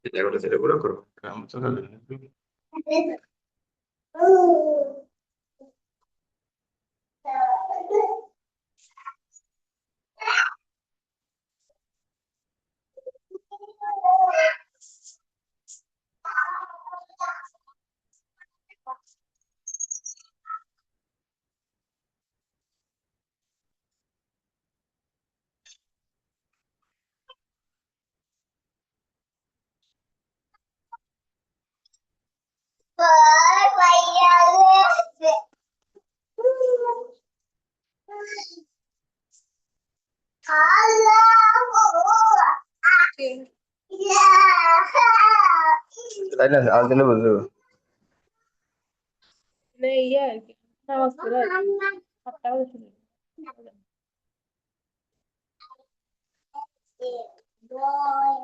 যেটা করে সেটা করে করো। আমি তো খালি তাই না আর দিলে বুঝতে পারবো। ইয়ে আর কি নামাজ পড়ে আর কি 8টা বাজে শুরু Boy,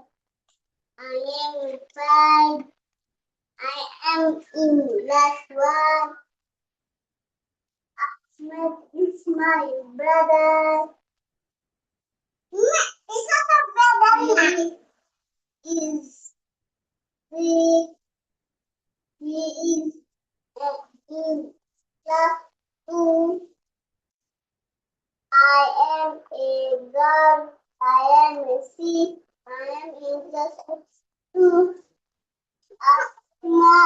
I am five. I am in class one. Ahmed is my brother. It's not a brother. Is he? He is in class two. I am a girl. I am a C. I am in class two. Asma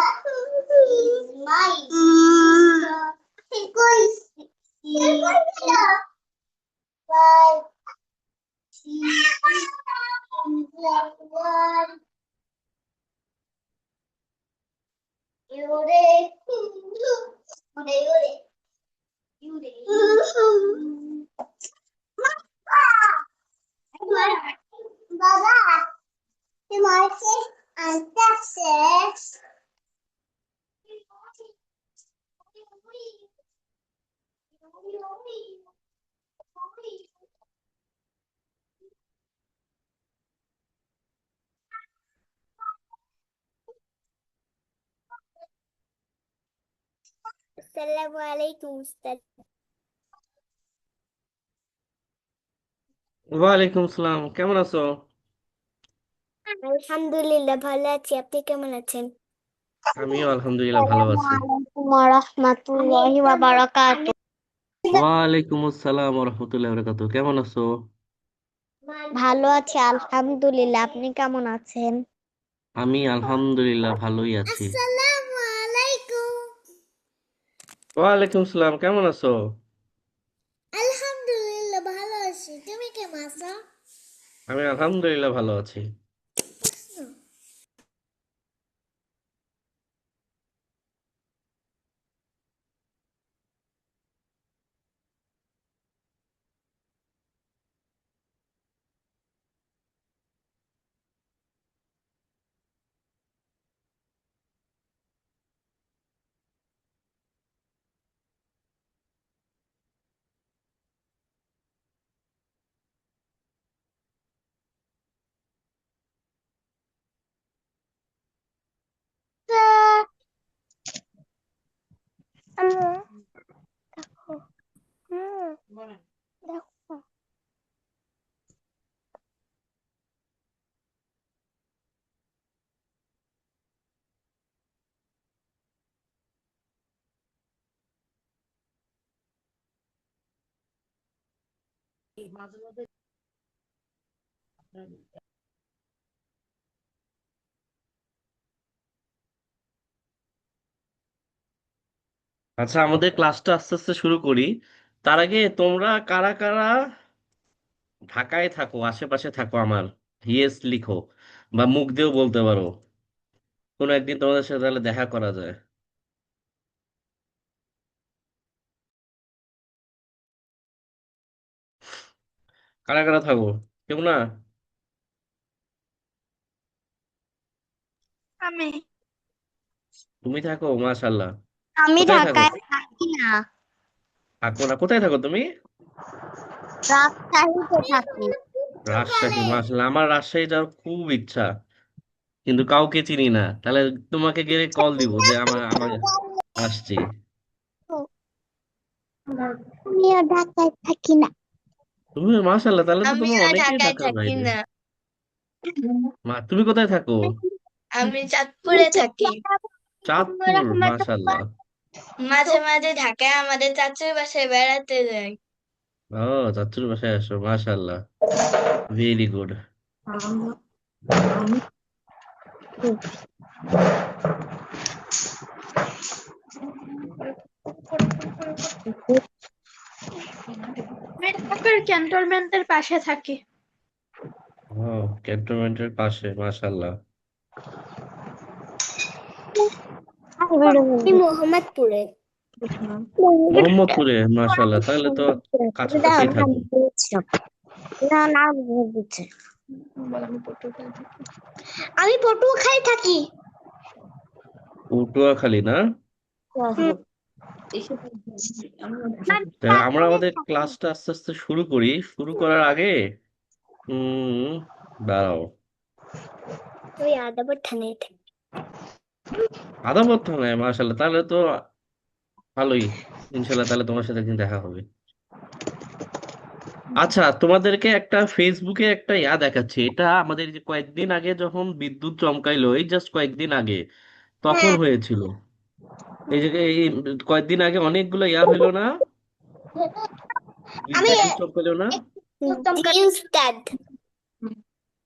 is my sister. Five. She is in class one. Yure. Yure. Yure. Yure. Baba, tomorrow and Texas. Assalamu alaikum, Ustad. ওয়ালাইকুম আসসালাম, কেমন আছো? আলহামদুলিল্লাহ ভালো আছি, আপনি কেমন আছেন? আমিও আলহামদুলিল্লাহ ভালো আছি। আসসালামু আলাইকুম ওয়া রাহমাতুল্লাহি ওয়া বারাকাতুহু। ওয়ালাইকুম আসসালাম ওয়া রাহমাতুল্লাহি ওয়া বারাকাতুহু। কেমন আছো? ভালো আছি আলহামদুলিল্লাহ, আপনি কেমন আছেন? আমি আলহামদুলিল্লাহ ভালোই আছি। আসসালামু আলাইকুম। ওয়ালাইকুম আসসালাম, কেমন আছো? আলহামদুলিল্লাহ ভালো আছি, তুমি কেমন আছো? আমি আলহামদুলিল্লাহ ভালো আছি। দেখো আচ্ছা, আমাদের ক্লাসটা আস্তে আস্তে শুরু করি। তার আগে তোমরা কারা কারা ঢাকায় থাকো, আশেপাশে থাকো আমার, ইয়েস লিখো, বা মুখ দিয়েও বলতে পারো। কোনো একদিন তোমাদের সাথে তাহলে দেখা করা যায়। কারা কারা থাকো? কেউ না? আমি তুমি থাকো, মাশাল্লাহ। আমি কোথায় থাকো? ঢাকায় থাকি না, থাকো না, কোথায় থাকো তুমি? রাজশাহীতে থাকি। রাজশাহী, মাশাআল্লাহ। আমার রাজশাহী যাওয়ার খুব ইচ্ছা, কিন্তু কাউকে চিনি না। তাহলে তোমাকে গেলে কল দিব যে আমার আমার আসছি। আমিও ঢাকায় থাকি না। তুমি মাশাআল্লাহ, তাহলে তো তোমার আমিও অনেকেই ঢাকায় ঢাকার থাকি বাইরে। না। তুমি কোথায় থাকো? আমি চাঁদপুরে থাকি। চাঁদপুর, মাশাল্লাহ। মাঝে মাঝে ঢাকায় আমাদের চাচুর বাসায় বেড়াতে যাই। ও, চাঁদপুর বাসায় আসো, মাশাল্লাহ, ভেরি গুড। ঢাকার ক্যান্টনমেন্টের পাশে থাকি। ও, ক্যান্টনমেন্টের পাশে, মাশাল্লাহ। আমি মোহাম্মদপুরে। মোহাম্মদপুরে, মাশাল্লাহ, তাহলে তো কাছাকাছি থাকো। না না বুঝছে। আমি পটুয়াখালী থাকি। পটুয়াখালী না? তা আমরা আমাদের ক্লাসটা আস্তে আস্তে শুরু করি। শুরু করার আগে উম দাঁড়াও, ওই আদাবর থানায় থাকি। আদা পথ্য নয়, মাশাল্লাহ, তাহলে তো ভালোই। ইনশাল্লাহ তাহলে তোমার সাথে একদিন দেখা হবে। আচ্ছা, তোমাদেরকে একটা ফেসবুকে একটা দেখাচ্ছি। এটা আমাদের যে কয়েকদিন আগে যখন বিদ্যুৎ চমকাইলো, এই জাস্ট কয়েকদিন আগে তখন হ্যাঁ হয়েছিল। এই যে এই কয়েকদিন আগে অনেকগুলো হইলো না, আমি বিদ্যুৎ চমকাইলো না, ইনস্ট্যান্ট।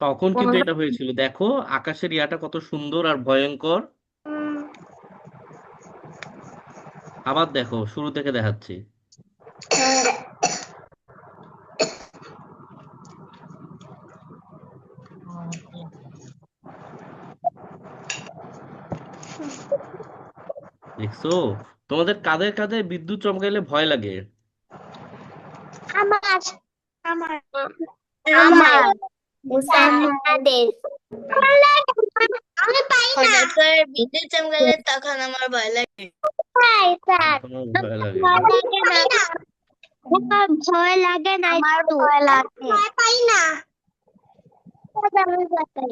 তখন কিন্তু এটা হয়েছিল। দেখো আকাশের কত সুন্দর আর ভয়ঙ্কর। আবার দেখো, শুরু থেকে দেখাচ্ছি। দেখছো? তোমাদের কাদের কাদের বিদ্যুৎ চমকাইলে ভয় লাগে? আমার আমার আমার আমাদের আমি পাই না। হঠাৎ করে বিদ্যুৎ চমকালে তখন আমার ভয় লাগে। পাই স্যার। তোমার ভয় লাগে? ভয় লাগে না। ভয় লাগে না, আমার ভয় লাগে। ভয় পাই না। আমি ভয় পাই।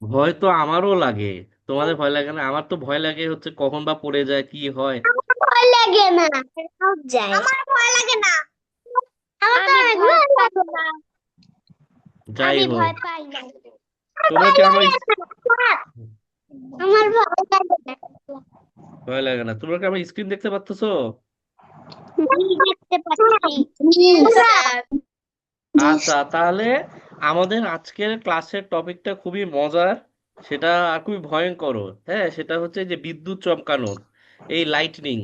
ভয় তো আমারও লাগে। তোমাদের ভয় লাগে না? আমার তো ভয় লাগে হচ্ছে কখন বা পড়ে যায়, কি হয়। আমার ভয় লাগে না। সব যায়। আমার ভয় লাগে না। আমার তো ভয় লাগে না। যাই আমি হোক, ভয় পাই না। তোমরা কি আমার আমার ভয় লাগে না। ভয় লাগে না? তোমরা কি আমার স্ক্রিন দেখতে পাচ্তেছো? আমি দেখতে পাচ্ছি। স্যার, আচ্ছা, তাহলে আমাদের আজকের ক্লাসের টপিকটা খুবই মজার, সেটা আর খুবই ভয়ঙ্কর। হ্যাঁ, সেটা হচ্ছে যে বিদ্যুৎ চমকানো, এই লাইটনিং।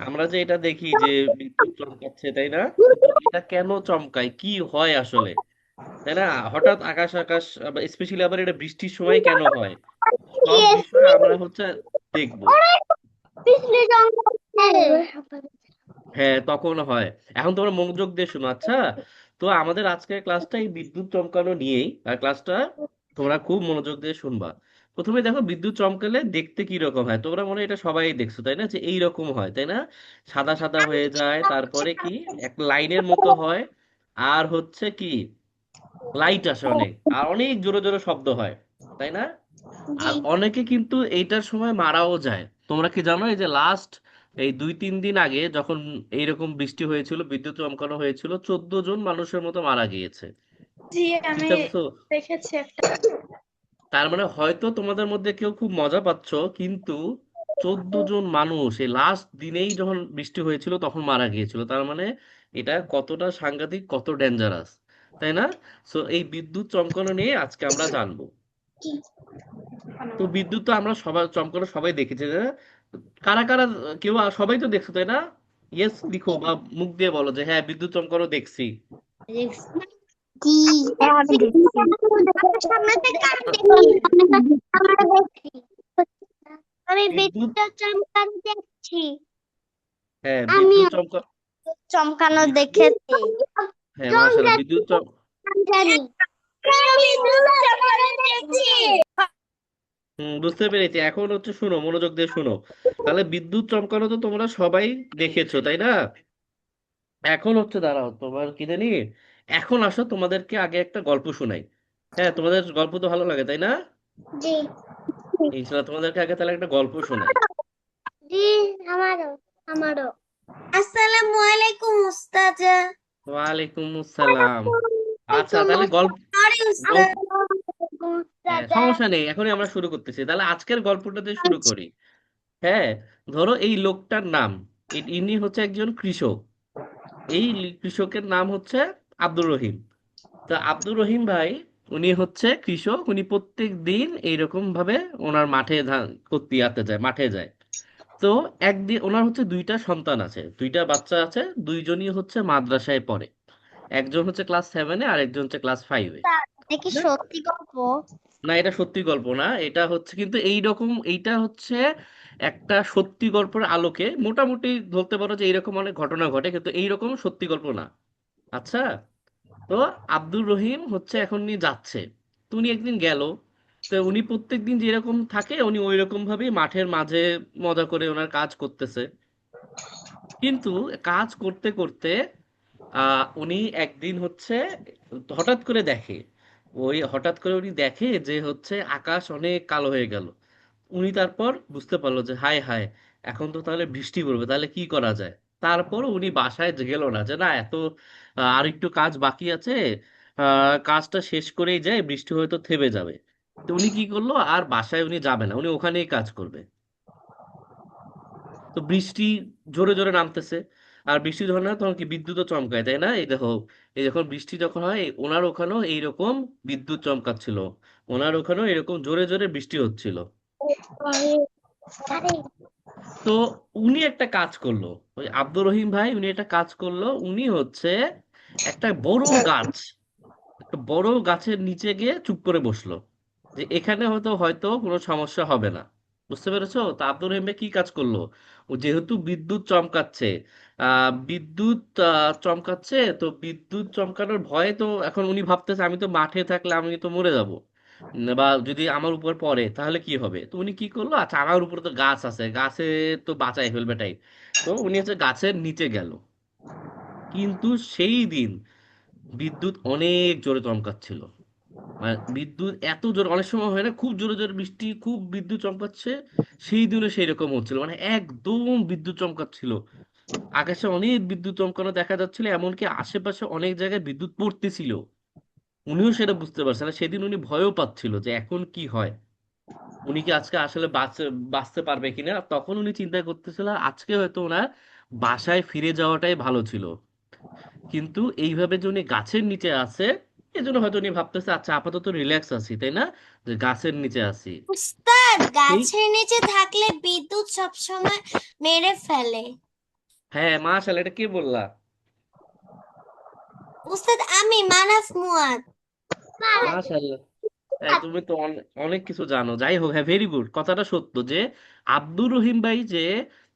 আমরা যে এটা দেখি যে বিদ্যুৎ চমকাচ্ছে, তাই না? কিন্তু এটা কেন চমকায়, কি হয় আসলে, তাই না? হঠাৎ আকাশ আকাশ, স্পেশালি আবার এটা বৃষ্টির সময় কেন হয়, সব বিষয় আমরা হচ্ছে দেখবো। পিছলে জঙ্গল। হ্যাঁ, তখন হয়। এখন তোমরা মনোযোগ দিয়ে শোনো, আচ্ছা? তো আমাদের আজকের ক্লাসটা এই বিদ্যুৎ চমকানো নিয়েই, আর ক্লাসটা তোমরা খুব মনোযোগ দিয়ে শুনবা। প্রথমে দেখো, বিদ্যুৎ চমকালে দেখতে কি রকম হয়। তোমরা মনে হয় এটা সবাই দেখছো, তাই না, যে এই রকম হয়, তাই না? সাদা সাদা হয়ে যায়, তারপরে কি এক লাইনের মতো হয়, আর হচ্ছে কি লাইট আসে অনেক, আর অনেক জোরে জোরে শব্দ হয়, তাই না? আর অনেকে কিন্তু এইটার সময় মারাও যায়। তোমরা কি জানো, এই যে লাস্ট এই 2-3 দিন আগে যখন এইরকম বৃষ্টি হয়েছিল, বিদ্যুৎ চমকানো হয়েছিল, 14 জন মানুষের মতো মারা গিয়েছে। জি, আমি চিন্তা করছো? দেখেছি একটা। তার মানে হয়তো তোমাদের মধ্যে কেউ খুব মজা পাচ্ছ, কিন্তু 14 জন মানুষ এই লাস্ট দিনেই যখন বৃষ্টি হয়েছিল তখন মারা গিয়েছিল। তার মানে এটা কতটা সাংঘাতিক, কত ডেঞ্জারাস, তাই না? সো এই বিদ্যুৎ চমকানো নিয়ে আজকে আমরা জানবো। তো বিদ্যুৎ তো আমরা সবাই চমকানো সবাই দেখেছি, তাই না? কারা কারা, কেউ সবাই তো দেখছো, তাই না? ইয়েস লিখো বা মুখ দিয়ে বলো যে হ্যাঁ, বিদ্যুৎ চমকানো দেখছি। জি, আমি দেখছি। আমার সামনে থেকে আমি দেখছি। আমরা দেখছি। আমি বিদ্যুৎ, বিদ্যুৎ চমকানো দেখছি। হ্যাঁ, আমি বিদ্যুৎ চমকা, চমকানো বি- দেখেছি। হ্যাঁ, মাশাআল্লাহ, বিদ্যুৎ আমি জানি। আমি বিদ্যুৎ চমকানো দেখছি। বুঝতে পেরেছি। এখন হচ্ছে শুনো, মনোযোগ দিয়ে শুনো। তাহলে বিদ্যুৎ চমকানো তো তোমরা সবাই দেখেছো, তাই না? এখন হচ্ছে দাঁড়াও, তোমার কি জানি, এখন আসো তোমাদেরকে আগে একটা গল্প শোনাই। হ্যাঁ, তোমাদের গল্প তো ভালো লাগে, তাই না? জি ইনশাল্লাহ তোমাদেরকে আগে তাহলে একটা গল্প শোনাই। জি, আমারও আমারও। আসসালামু আলাইকুম উস্তাদ। ওয়ালাইকুম আসসালাম। আচ্ছা, তাহলে গল্প, সরি গল্প উস্তাদ। হ্যাঁ, সমস্যা নেই, এখনই আমরা শুরু করতেছি, তাহলে আজকের গল্পটা দিয়ে শুরু করি। হ্যাঁ, ধরো এই লোকটার নাম, ইনি হচ্ছে একজন কৃষক। এই কৃষকের নাম হচ্ছে আব্দুর রহিম। তা আব্দুর রহিম ভাই, উনি হচ্ছে কৃষক, উনি প্রত্যেক দিন এইরকম ভাবে ওনার মাঠে ধান করতে যায়, মাঠে যায়। তো একদিন ওনার হচ্ছে দুইটা সন্তান আছে, দুইটা বাচ্চা আছে, দুইজনই হচ্ছে মাদ্রাসায় পড়ে। একজন হচ্ছে ক্লাস 7-এ আর একজন হচ্ছে ক্লাস 5-এ। এটা কি সত্যি গল্প? না, এটা সত্যি গল্প না, এটা হচ্ছে কিন্তু এইটা হচ্ছে একটা সত্যি গল্পের আলোকে মোটামুটি ধরতে পারো যে এইরকম অনেক ঘটনা ঘটে, কিন্তু এইরকম সত্যি গল্প না। আচ্ছা, তো আব্দুর রহিম হচ্ছে এখন নিয়ে যাচ্ছে। তো উনি একদিন গেল। তো উনি প্রত্যেকদিন যেরকম থাকে উনি ওই রকম ভাবেই মাঠের মাঝে মজা করে ওনার কাজ করতেছে। কিন্তু কাজ করতে করতে উনি একদিন হচ্ছে হঠাৎ করে দেখে, হঠাৎ করে উনি দেখে যে হচ্ছে আকাশ অনেক কালো হয়ে গেল। উনি তারপর বুঝতে পারলো যে হায় হায়, এখন তো তাহলে বৃষ্টি পড়বে, তাহলে কি করা যায়। তারপর উনি বাসায় গেল না, যে না এত আর একটু কাজ বাকি আছে, কাজটা শেষ করেই যায়, বৃষ্টি হয়তো থেমে যাবে। তো উনি কি করলো, আর বাসায় উনি যাবে না, উনি ওখানেই কাজ করবে। তো বৃষ্টি জোরে জোরে নামতেছে। আর বৃষ্টি যখন হয় তখন কি বিদ্যুৎও চমকায়, তাই না? এই দেখো, এই যখন বৃষ্টি যখন হয় ওনার ওখানেও এইরকম বিদ্যুৎ চমকাচ্ছিল, ওনার ওখানেও এরকম জোরে জোরে বৃষ্টি হচ্ছিল। তো উনি একটা কাজ করলো, ওই আব্দুর রহিম ভাই উনি একটা কাজ করলো, উনি হচ্ছে একটা বড় গাছ, একটা বড় গাছের নিচে গিয়ে চুপ করে বসলো, যে এখানে হয়তো হয়তো কোনো সমস্যা হবে না। বুঝতে পেরেছো? তা আব্দুর রহিম ভাই কি কাজ করলো, ও যেহেতু বিদ্যুৎ চমকাচ্ছে, বিদ্যুৎ চমকাচ্ছে, তো বিদ্যুৎ চমকানোর ভয়ে তো এখন উনি ভাবতেছে আমি তো মাঠে থাকলে আমি তো মরে যাব, বা যদি আমার উপর পড়ে তাহলে কি হবে। তো উনি কি করলো, আচ্ছা আমার উপরে তো গাছ আছে, গাছে তো বাঁচাই ফেলবে টাই। তো উনি হচ্ছে গাছের নিচে গেল। কিন্তু সেই দিন বিদ্যুৎ অনেক জোরে চমকাচ্ছিল, মানে বিদ্যুৎ এত জোরে, অনেক সময় হয় না খুব জোরে জোরে বৃষ্টি, খুব বিদ্যুৎ চমকাচ্ছে, সেই দিনে সেই রকম হচ্ছিল, মানে একদম বিদ্যুৎ চমকাচ্ছিল। আকাশে অনেক বিদ্যুৎ চমকানো দেখা যাচ্ছিল, এমনকি আশেপাশে অনেক জায়গায় বিদ্যুৎ পড়তেছিল। উনিও সেটা বুঝতে পারছে না, সেদিন উনি ভয়ও পাচ্ছিল যে এখন কি হয়, উনি কি আজকে আসলে বাঁচতে পারবে কিনা। তখন উনি চিন্তা করতেছিল আজকে হয়তো ওনার বাসায় ফিরে যাওয়াটাই ভালো ছিল। কিন্তু এইভাবে যে উনি গাছের নিচে আছে, এজন্য হয়তো উনি ভাবতেছে আচ্ছা আপাতত রিল্যাক্স আছি, তাই না, যে গাছের নিচে আছি। উস্তাদ, সেই, গাছের নিচে থাকলে বিদ্যুৎ সবসময় মেরে ফেলে। হ্যাঁ মাশাআল্লাহ, এটা কে বললা? উস্তাদ, আমি মানাফ মুয়াদ। মাশাআল্লাহ, তুমি তো অনেক কিছু জানো। যাই হোক, হ্যাঁ ভেরি গুড, কথাটা সত্য যে আব্দুর রহিম ভাই যে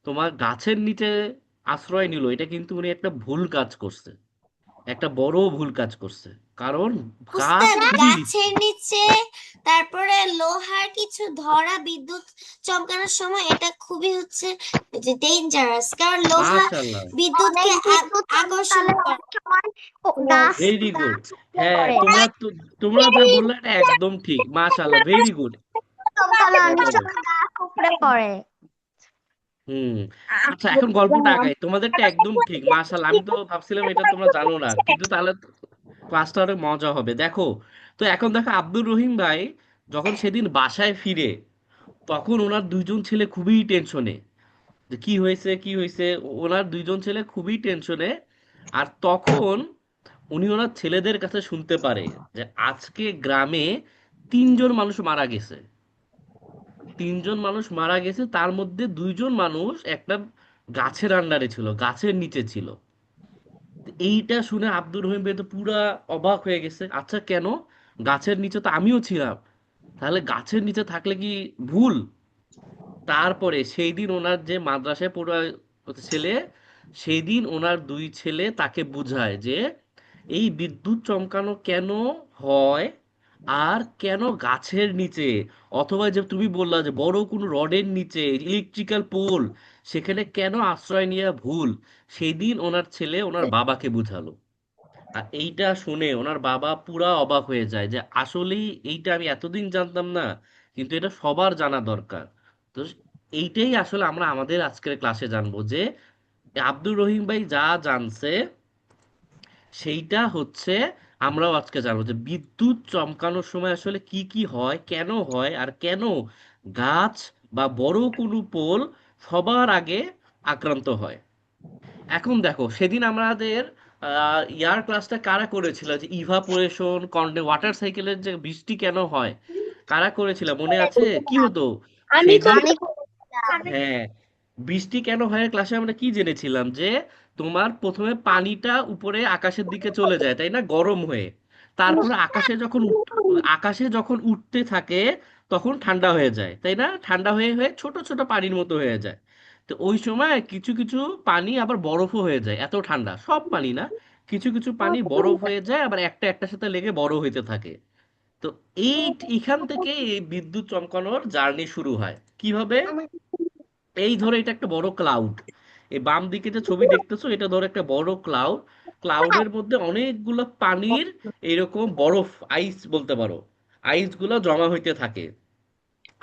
তোমার গাছের নিচে আশ্রয় নিল, এটা কিন্তু উনি একটা ভুল কাজ করছে, একটা বড় ভুল কাজ করছে। কারণ গাছ উস্তাদ, খুবই রিস্কি। গাছের নিচে তারপরে লোহার কিছু ধরা বিদ্যুৎ চমকানোর সময় এটা খুবই হচ্ছে যে ডেঞ্জারাস, কারণ লোহা মাশাআল্লাহ, বিদ্যুৎকে আকর্ষণ করে। গাছ ভেরি গুড। গাছ উপড়ে হ্যাঁ, পড়ে। তোমরা যা বললে এটা একদম ঠিক, মাশাআল্লাহ, ভেরি গুড। চমকানো অনেক বলো। সময় গাছ উপড়ে পড়ে। হুম। আচ্ছা, এখন গল্পটা আগাই, তোমাদেরটা একদম ঠিক, মাশাআল্লাহ। আমি তো ভাবছিলাম এটা তোমরা জানো না, কিন্তু তাহলে ক্লাসটা অনেক মজা হবে। দেখো, তো এখন দেখো আব্দুর রহিম ভাই যখন সেদিন বাসায় ফিরে, তখন ওনার দুইজন ছেলে খুবই টেনশনে, যে কি হয়েছে কি হয়েছে। ওনার দুইজন ছেলে খুবই টেনশনে। আর তখন উনি ওনার ছেলেদের কাছে শুনতে পারে যে আজকে গ্রামে 3জন মানুষ মারা গেছে। 3জন মানুষ মারা গেছে, তার মধ্যে 2জন মানুষ একটা গাছের আন্ডারে ছিল, গাছের নিচে ছিল। তো এইটা শুনে আব্দুর রহিম ভাই তো পুরা অবাক হয়ে গেছে, আচ্ছা কেন, গাছের নিচে তো আমিও ছিলাম, তাহলে গাছের নিচে থাকলে কি ভুল। তারপরে সেই দিন ওনার যে মাদ্রাসায় পড়ুয়া ছেলে, সেই দিন ওনার দুই ছেলে তাকে বুঝায় যে এই বিদ্যুৎ চমকানো কেন হয়, আর কেন গাছের নিচে, অথবা যে তুমি বললা যে বড় কোনো রডের নিচে ইলেকট্রিক্যাল পোল, সেখানে কেন আশ্রয় নেওয়া ভুল। সেই দিন ওনার ছেলে ওনার বাবাকে বুঝালো। আর এইটা শুনে ওনার বাবা পুরা অবাক হয়ে যায়, যে আসলেই এইটা আমি এতদিন জানতাম না, কিন্তু এটা সবার জানা দরকার। তো এইটাই আসলে আমরা আমাদের আজকের ক্লাসে জানবো, যে আব্দুর রহিম ভাই যা জানছে সেইটা হচ্ছে আমরাও আজকে জানবো যে বিদ্যুৎ চমকানোর সময় আসলে কি কি হয় আর কেন গাছ বা বড় কোনো পোল সবার আগে আক্রান্ত হয়। এখন দেখো, সেদিন আমাদের ইয়ার ক্লাসটা কারা করেছিল, যে ইভাপোরেশন ওয়াটার সাইকেলের যে বৃষ্টি কেন হয়, কারা করেছিল মনে আছে? কি হতো আমি সেদিন? আমি আমি হ্যাঁ, বৃষ্টি কেন হয় ক্লাসে আমরা কি জেনেছিলাম, যে তোমার প্রথমে পানিটা উপরে আকাশের দিকে চলে যায় তাই না, গরম হয়ে, তারপরে আকাশে যখন উঠতে থাকে তখন ঠান্ডা হয়ে যায় তাই না, ঠান্ডা হয়ে হয়ে ছোট ছোট পানির মতো হয়ে যায়। তো ওই সময় কিছু কিছু পানি আবার বরফও হয়ে যায়, এত ঠান্ডা সব পানি না, কিছু কিছু পানি বরফ হয়ে যায়, আবার একটা একটার সাথে লেগে বড় হইতে থাকে। তো এই এখান থেকে এই বিদ্যুৎ চমকানোর জার্নি শুরু হয় কিভাবে। এই ধরো এটা একটা বড় ক্লাউড, এই বাম দিকে যে ছবি দেখতেছো এটা ধরো একটা বড় ক্লাউড, ক্লাউডের মধ্যে অনেকগুলো পানির এরকম বরফ, আইস বলতে পারো, আইস গুলো জমা হইতে থাকে।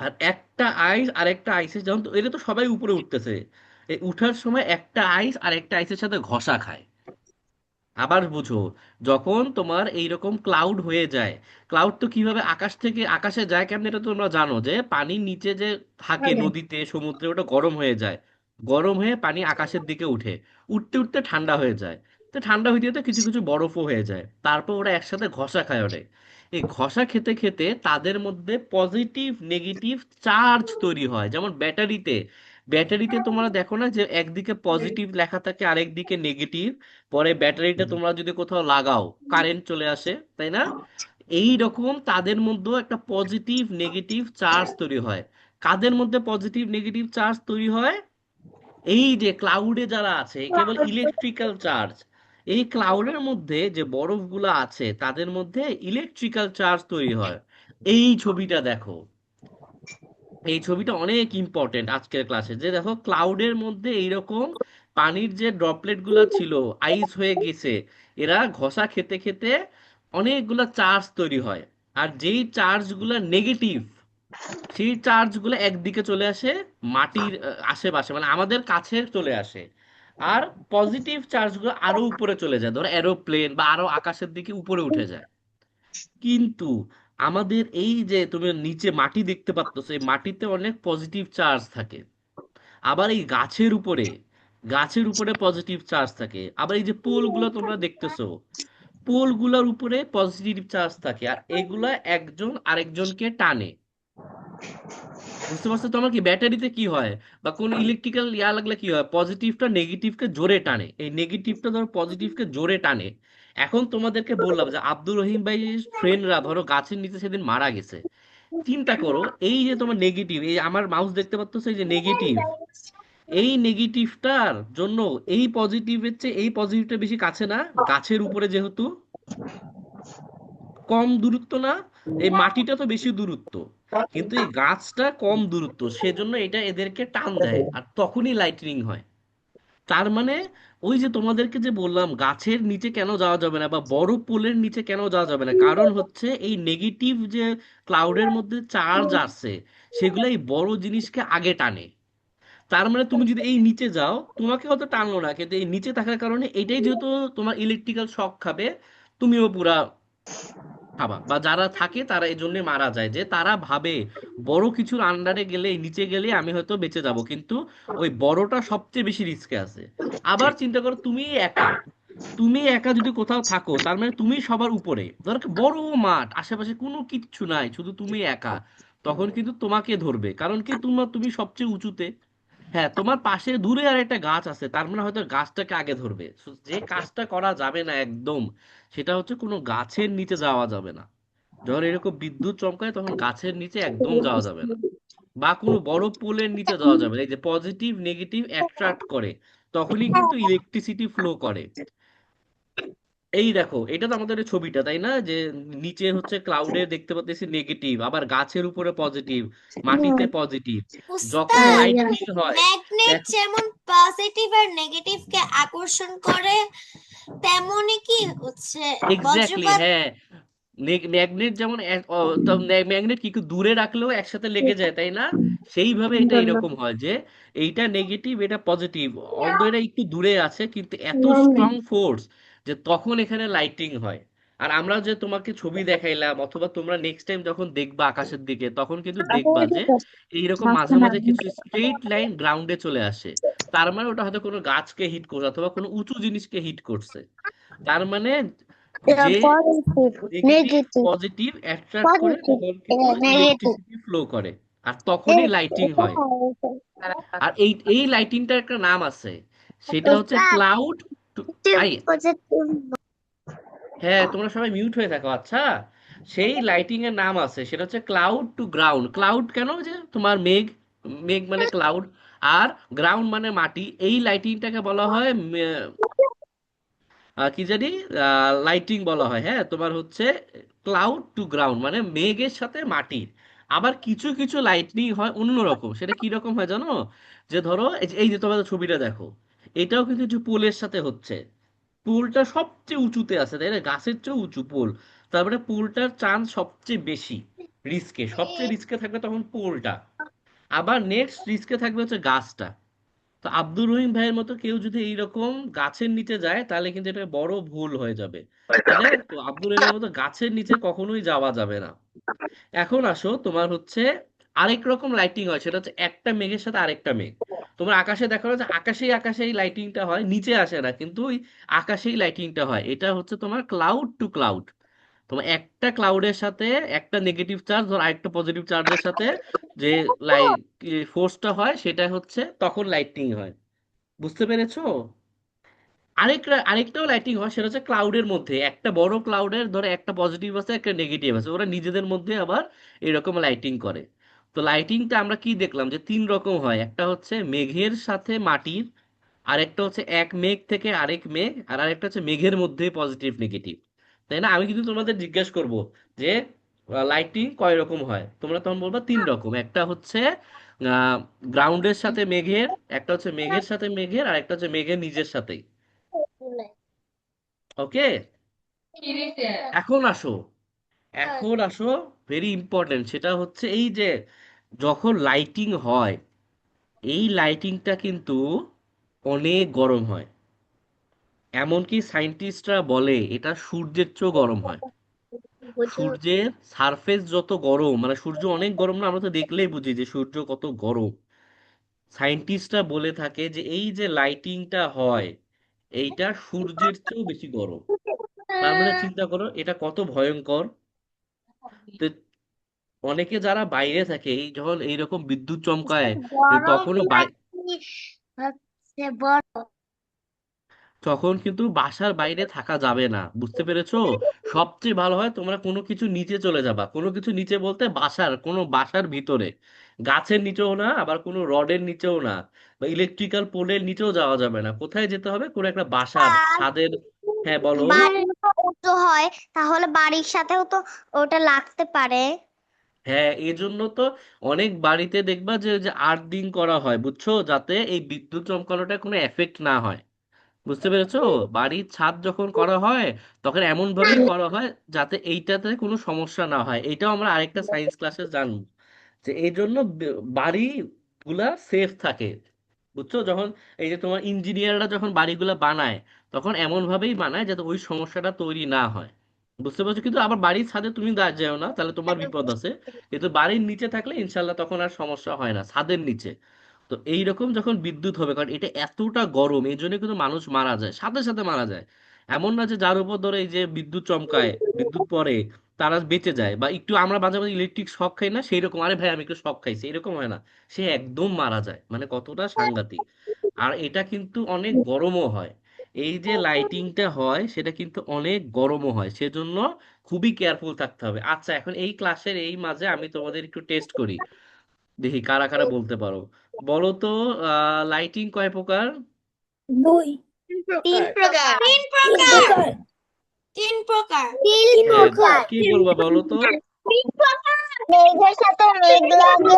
আর একটা আইস আরেকটা আইসের যখন এটা তো সবাই উপরে উঠতেছে, এই উঠার সময় একটা আইস আর একটা আইসের সাথে ঘষা খায়। আবার বুঝো, যখন তোমার এইরকম ক্লাউড হয়ে যায়, ক্লাউড তো কিভাবে আকাশ থেকে আকাশে যায় কেমন, এটা তো তোমরা জানো যে পানির নিচে যে থাকে নদীতে সমুদ্রে ওটা গরম হয়ে যায়, গরম হয়ে পানি আকাশের দিকে উঠে, উঠতে উঠতে ঠান্ডা হয়ে যায়। তো ঠান্ডা হইতে হইতে কিছু কিছু বরফও হয়ে যায়, তারপর ওরা একসাথে ঘষা খায় ওরে। এই ঘষা খেতে খেতে তাদের মধ্যে পজিটিভ নেগেটিভ চার্জ তৈরি হয়, যেমন ব্যাটারিতে, ব্যাটারিতে তোমরা দেখো না যে একদিকে পজিটিভ লেখা থাকে আরেক দিকে নেগেটিভ, পরে ব্যাটারিটা তোমরা যদি কোথাও লাগাও কারেন্ট চলে আসে তাই না। এই রকম তাদের মধ্যেও একটা পজিটিভ নেগেটিভ চার্জ তৈরি হয়। কাদের মধ্যে পজিটিভ নেগেটিভ চার্জ তৈরি হয়? এই যে ক্লাউডে যারা আছে কেবল ইলেকট্রিক্যাল চার্জ, এই ক্লাউডের মধ্যে যে বরফগুলো আছে তাদের মধ্যে ইলেকট্রিক্যাল চার্জ তৈরি হয়। এই ছবিটা দেখো, এই ছবিটা অনেক ইম্পর্টেন্ট আজকের ক্লাসে, যে দেখো ক্লাউডের মধ্যে এইরকম পানির যে ড্রপলেট গুলা ছিল আইস হয়ে গেছে, এরা ঘষা খেতে খেতে অনেকগুলা চার্জ তৈরি হয়। আর যেই চার্জ গুলা নেগেটিভ, সেই চার্জ গুলো একদিকে চলে আসে মাটির আশেপাশে, মানে আমাদের কাছে চলে আসে। আর পজিটিভ চার্জ গুলো আরো উপরে চলে যায়, ধরো এরোপ্লেন বা আরো আকাশের দিকে উপরে উঠে যায়। কিন্তু আমাদের এই যে তুমি নিচে মাটি দেখতে পাচ্ছ, এই মাটিতে অনেক পজিটিভ চার্জ থাকে। আবার এই গাছের উপরে পজিটিভ চার্জ থাকে। আবার এই যে পোলগুলো তোমরা দেখতেছো, পোলগুলোর উপরে পজিটিভ চার্জ থাকে, আর এগুলা একজন আরেকজনকে টানে। বুঝতে পারছো? তোমার কি ব্যাটারিতে কি হয় বা কোন ইলেকট্রিক্যাল ইয়া লাগলে কি হয়, পজিটিভটা নেগেটিভকে জোরে টানে, এই নেগেটিভটা ধরো পজিটিভকে জোরে টানে। এখন তোমাদেরকে বললাম যে আব্দুর রহিম ভাই ফ্রেন্ডরা ধরো গাছের নিচে সেদিন মারা গেছে, চিন্তা করো এই যে তোমার নেগেটিভ, এই আমার মাউস দেখতে পাচ্ছ এই যে নেগেটিভ, এই নেগেটিভটার জন্য এই পজিটিভের চেয়ে এই পজিটিভটা বেশি কাছে না, গাছের উপরে যেহেতু কম দূরত্ব না, এই মাটিটা তো বেশি দূরত্ব, কিন্তু এই গাছটা কম দূরত্ব, সেজন্য এটা এদেরকে টান দেয় আর তখনই লাইটনিং হয়। তার মানে ওই যে তোমাদেরকে যে বললাম গাছের নিচে কেন যাওয়া যাবে না বা বড় পোলের নিচে কেন যাওয়া যাবে না, কারণ হচ্ছে এই নেগেটিভ যে ক্লাউডের মধ্যে চার্জ আছে সেগুলো এই বড় জিনিসকে আগে টানে। তার মানে তুমি যদি এই নিচে যাও তোমাকে হয়তো টানলো না, কিন্তু এই নিচে থাকার কারণে এটাই যেহেতু তোমার ইলেকট্রিক্যাল শক খাবে, তুমিও পুরা খাবা, বা যারা থাকে তারা এই জন্য মারা যায়, যে তারা ভাবে বড় কিছুর আন্ডারে গেলে নিচে গেলে আমি হয়তো বেঁচে যাব, কিন্তু ওই বড়টা সবচেয়ে বেশি রিস্কে আছে। আবার চিন্তা করো তুমি একা যদি কোথাও থাকো, তার মানে তুমি সবার উপরে, ধর একটা বড় মাঠ আশেপাশে কোনো কিচ্ছু নাই শুধু তুমি একা, তখন কিন্তু তোমাকে ধরবে, কারণ কি তুমি সবচেয়ে উঁচুতে। হ্যাঁ, তোমার পাশে দূরে আর একটা গাছ আছে, তার মানে হয়তো গাছটাকে আগে ধরবে। So, যে কাজটা করা যাবে না একদম, সেটা হচ্ছে কোনো গাছের নিচে যাওয়া যাবে না। যখন এরকম বিদ্যুৎ চমকায় তখন গাছের নিচে একদম যাওয়া যাবে না, বা কোনো বড় পোলের নিচে যাওয়া যাবে না। এই যে পজিটিভ নেগেটিভ অ্যাট্রাক্ট করে, তখনই কিন্তু ইলেকট্রিসিটি ফ্লো করে। এই দেখো এটা তো আমাদের এই ছবিটা তাই না, যে নিচে হচ্ছে ক্লাউডে দেখতে পাচ্ছি নেগেটিভ, আবার গাছের উপরে পজিটিভ, মাটিতে পজিটিভ, যখন উস্তাদ, লাইটনিং হয়। ম্যাগনেট দেখো, যেমন পজিটিভ আর নেগেটিভ কে আকর্ষণ করে, তেমনই কি হচ্ছে এক্স্যাক্টলি বজ্রপাত। হ্যাঁ, ম্যাগনেট যেমন ম্যাগনেট কি একটু দূরে রাখলেও একসাথে লেগে যায় তাই না, সেইভাবে এটা এরকম হয় যে এইটা নেগেটিভ এটা পজিটিভ, অল্দো এটা একটু দূরে আছে কিন্তু এত স্ট্রং ফোর্স যে তখন এখানে লাইটিং হয়। আর আমরা যে তোমাকে ছবি দেখাইলাম অথবা তোমরা নেক্সট টাইম যখন দেখবা আকাশের দিকে তখন কিন্তু দেখবা যে এইরকম মাঝে মাঝে কিছু স্ট্রেট লাইন গ্রাউন্ডে চলে আসে। তার মানে ওটা হয়তো কোনো গাছকে হিট করছে অথবা কোনো উঁচু জিনিসকে হিট করছে। তার মানে যে নেগেটিভ পজিটিভ অ্যাট্রাক্ট করে তখন কিন্তু ইলেকট্রিসিটি ফ্লো করে, আর তখনই লাইটিং হয়। আর এই লাইটিংটার একটা নাম আছে, সেটা হচ্ছে ক্লাউড টু আই হ্যাঁ, তোমরা সবাই মিউট হয়ে থাকো। আচ্ছা, সেই লাইটিং এর নাম আছে, সেটা হচ্ছে ক্লাউড টু গ্রাউন্ড। ক্লাউড কেন, যে তোমার মেঘ, মেঘ মানে ক্লাউড, আর গ্রাউন্ড মানে মাটি। এই লাইটিংটাকে বলা হয় কি জানি লাইটিং বলা হয়। হ্যাঁ, তোমার হচ্ছে ক্লাউড টু গ্রাউন্ড মানে মেঘের সাথে মাটির। আবার কিছু কিছু লাইটনিং হয় অন্যরকম। সেটা কি রকম হয় জানো? যে ধরো এই যে তোমাদের ছবিটা দেখো, এটাও কিন্তু একটু পোলের সাথে হচ্ছে। পুলটা সবচেয়ে উঁচুতে আছে, তাই না? গাছের চেয়ে উঁচু পুল। তারপরে পুলটার চান্স সবচেয়ে বেশি রিস্কে, সবচেয়ে রিস্কে থাকবে তখন পুলটা। আবার নেক্সট রিস্কে থাকবে হচ্ছে গাছটা। তো আব্দুর রহিম ভাইয়ের মতো কেউ যদি এইরকম গাছের নিচে যায় তাহলে কিন্তু এটা বড় ভুল হয়ে যাবে। মানে তো আব্দুর রহিমের মতো গাছের নিচে কখনোই যাওয়া যাবে না। এখন আসো, তোমার হচ্ছে আরেক রকম লাইটিং হয়, সেটা হচ্ছে একটা মেঘের সাথে আরেকটা মেঘ। তোমার আকাশে দেখো না যে আকাশেই আকাশেই লাইটিংটা হয়, নিচে আসে না, কিন্তু ওই আকাশেই লাইটিংটা হয়। এটা হচ্ছে তোমার ক্লাউড টু ক্লাউড। তোমার একটা ক্লাউডের সাথে একটা নেগেটিভ চার্জ আর আরেকটা পজিটিভ চার্জের সাথে যে লাই ফোর্সটা হয় সেটা হচ্ছে তখন লাইটিং হয়। বুঝতে পেরেছো? আরেকটাও লাইটিং হয়, সেটা হচ্ছে ক্লাউডের মধ্যে। একটা বড় ক্লাউডের ধরো একটা পজিটিভ আছে একটা নেগেটিভ আছে, ওরা নিজেদের মধ্যে আবার এরকম লাইটিং করে। তো লাইটিংটা আমরা কি দেখলাম যে তিন রকম হয়, একটা হচ্ছে মেঘের সাথে মাটির, আরেকটা হচ্ছে এক মেঘ থেকে আরেক মেঘ, আর আরেকটা হচ্ছে মেঘের মধ্যে পজিটিভ নেগেটিভ। তাই না? আমি কিন্তু তোমাদের জিজ্ঞেস করব যে লাইটিং কয় রকম হয়, তোমরা তখন বলবা তিন রকম। একটা হচ্ছে গ্রাউন্ডের সাথে মেঘের, একটা হচ্ছে মেঘের সাথে মেঘের, আর একটা হচ্ছে মেঘের নিজের সাথেই। ওকে, এখন আসো, এখন আসো, ভেরি ইম্পর্টেন্ট, সেটা হচ্ছে এই যে যখন লাইটিং হয়, এই লাইটিংটা কিন্তু অনেক গরম হয়। এমনকি সায়েন্টিস্টরা বলে এটা সূর্যের চেয়েও গরম হয়। সূর্যের সারফেস যত গরম, মানে সূর্য অনেক গরম না, আমরা তো দেখলেই বুঝি যে সূর্য কত গরম। সায়েন্টিস্টরা বলে থাকে যে এই যে লাইটিংটা হয় এইটা সূর্যের চেয়েও বেশি গরম। তার মানে চিন্তা করো এটা কত ভয়ঙ্কর। তো অনেকে যারা বাইরে থাকে, এই যখন এইরকম বিদ্যুৎ চমকায় তখনও তখন কিন্তু বাসার বাইরে থাকা যাবে না। বুঝতে পেরেছো? সবচেয়ে ভালো হয় তোমরা কোনো কিছু নিচে চলে যাবা। কোনো কিছু নিচে বলতে কোনো বাসার ভিতরে, গাছের নিচেও না, আবার কোনো রডের নিচেও না, বা ইলেকট্রিক্যাল পোলের নিচেও যাওয়া যাবে না। কোথায় যেতে হবে? কোনো একটা বাসার ছাদের। হ্যাঁ বলো। বাড়িও উঁচু হয়, তাহলে বাড়ির সাথেও তো ওটা লাগতে পারে। হ্যাঁ, এই জন্য তো অনেক বাড়িতে দেখবা যে যে আর্থিং করা হয়, বুঝছো, যাতে এই বিদ্যুৎ চমকানোটা কোনো এফেক্ট না হয়। বুঝতে পেরেছো? বাড়ির ছাদ যখন করা হয় তখন এমন ভাবেই করা হয় যাতে এইটাতে কোনো সমস্যা না হয়। এটাও আমরা আরেকটা সায়েন্স ক্লাসে জানবো যে এই জন্য বাড়ি গুলা সেফ থাকে। বুঝছো? যখন এই যে তোমার ইঞ্জিনিয়াররা যখন বাড়িগুলা বানায় তখন এমন ভাবেই বানায় যাতে ওই সমস্যাটা তৈরি না হয়। বুঝতে পারছো? কিন্তু আবার বাড়ির ছাদে তুমি যেও না, তাহলে তোমার বিপদ আছে। কিন্তু বাড়ির নিচে থাকলে ইনশাল্লাহ তখন আর সমস্যা হয় না, ছাদের নিচে। তো এইরকম যখন বিদ্যুৎ হবে, কারণ এটা এতটা গরম, এই জন্য কিন্তু মানুষ মারা যায়, সাথে সাথে মারা যায়। এমন না যে যার উপর ধরে এই যে বিদ্যুৎ চমকায়, বিদ্যুৎ পড়ে, তারা বেঁচে যায়। বা একটু আমরা মাঝে মাঝে ইলেকট্রিক শক খাই না, সেই রকম আরে ভাই আমি একটু শক খাইছি এরকম হয় না, সে একদম মারা যায়। মানে কতটা সাংঘাতিক। আর এটা কিন্তু অনেক গরমও হয়। এই যে লাইটিংটা হয় সেটা কিন্তু অনেক গরমও হয়, সেজন্য খুবই কেয়ারফুল থাকতে হবে। আচ্ছা, এখন এই ক্লাসের এই মাঝে আমি তোমাদের একটু টেস্ট করি, দেখি কারা কারা বলতে পারো। বলো তো, লাইটিং কয় প্রকার? দুই তিন প্রকার। তিন প্রকার। তিন প্রকার। তিন হ্যাঁ, প্রকার। কি বলবা বলো তো? মেঘের সাথে মেঘ লাগে,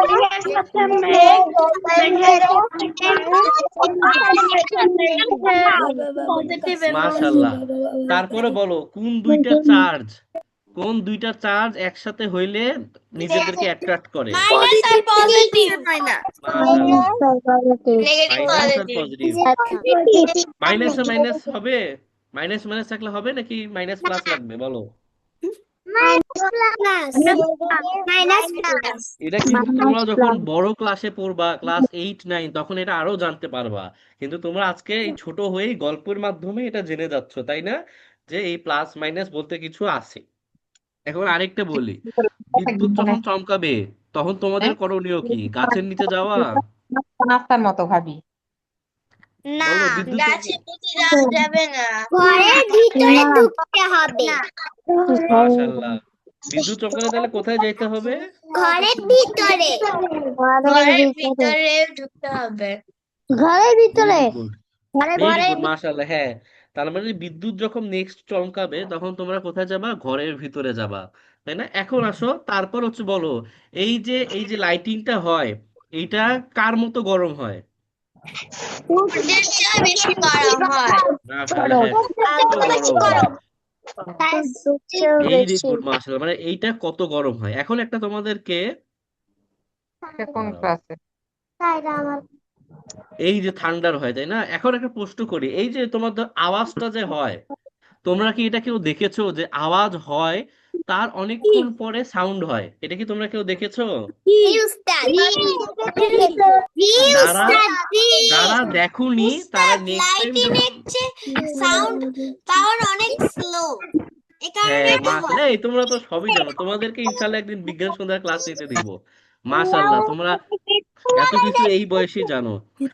মাশাল্লাহ। তারপরে বলো কোন দুইটা চার্জ একসাথে হইলে নিজেদেরকে অ্যাট্রাক্ট করে? মাইনাস আর পজিটিভ। মাশাল্লাহ, নেগেটিভ মাইনাস আর পজিটিভ। পজিটিভ। মাইনাস আর মাইনাস হবে, মাইনাস মাইনাস থাকলে হবে নাকি মাইনাস প্লাস লাগবে বলো? মাইনাস প্লাস এটা কিন্তু তোমরা যখন বড় ক্লাসে পড়বা, ক্লাস 8, 9, তখন এটা আরো জানতে পারবা। কিন্তু তোমরা আজকে এই ছোট হয়েই গল্পের মাধ্যমে এটা জেনে যাচ্ছ, তাই না, যে এই প্লাস মাইনাস বলতে কিছু আছে। এখন আরেকটা বলি, বিদ্যুৎ যখন চমকাবে তখন তোমাদের করণীয় কি? গাছের নিচে যাওয়া? নাস্তার মতো ভাবি। না, বলো, বিদ্যুৎ গাছের নিচে যাওয়া যাবে না। ঘরের ভিতরে ঢুকতে হবে। মাশাআল্লাহ, বিদ্যুৎ চমকালে তাহলে কোথায় যাইতে হবে? ঘরের ভিতরে। ঘরের ভিতরে ঢুকতে হবে। ঘরের ভিতরে ভেরি গুড, ভেরি গুড, মাশাআল্লাহ। হ্যাঁ, তার মানে বিদ্যুৎ যখন নেক্সট চমকাবে তখন তোমরা কোথায় যাবা? ঘরের ভিতরে যাবা, তাই না? এখন আসো, তারপর হচ্ছে বলো, এই যে লাইটিংটা হয়, এইটা কার মতো গরম হয়? সূর্যের চেয়ে বেশি গরম হয়। মাশাআল্লাহ, হ্যাঁ, কত বেশি গরম হয়। গরম। তার চেয়েও ভেরি বেশি। গুড, মাশাআল্লাহ, মানে এইটা কত গরম হয়। এখন একটা তোমাদেরকে সে কোন দাঁড়াও, ক্লাসে? এই যে থান্ডার হয়, তাই না? এখন একটা প্রশ্ন করি, এই যে তোমাদের আওয়াজটা যে হয়, তোমরা কি এটা কেউ দেখেছো যে আওয়াজ হয় তার অনেকক্ষণ পরে সাউন্ড হয়? এটা কি তোমরা কেউ দেখেছো? উস্তাদ, যারা উস্তাদ, যারা দেখোনি তারা উস্তাদ, নেক্সট টাইম লাইটিং এর চেয়ে সাউন্ড পাওয়ার অনেক স্লো, এই কারণে হ্যাঁ, এটা হয়। এই তোমরা তো সবই জানো, তোমাদেরকে ইনশাল্লাহ একদিন বিজ্ঞান সন্ধ্যার ক্লাস নিতে দিব। মাশাল্লাহ, তোমরা এত কিছু এই বয়সে জানো।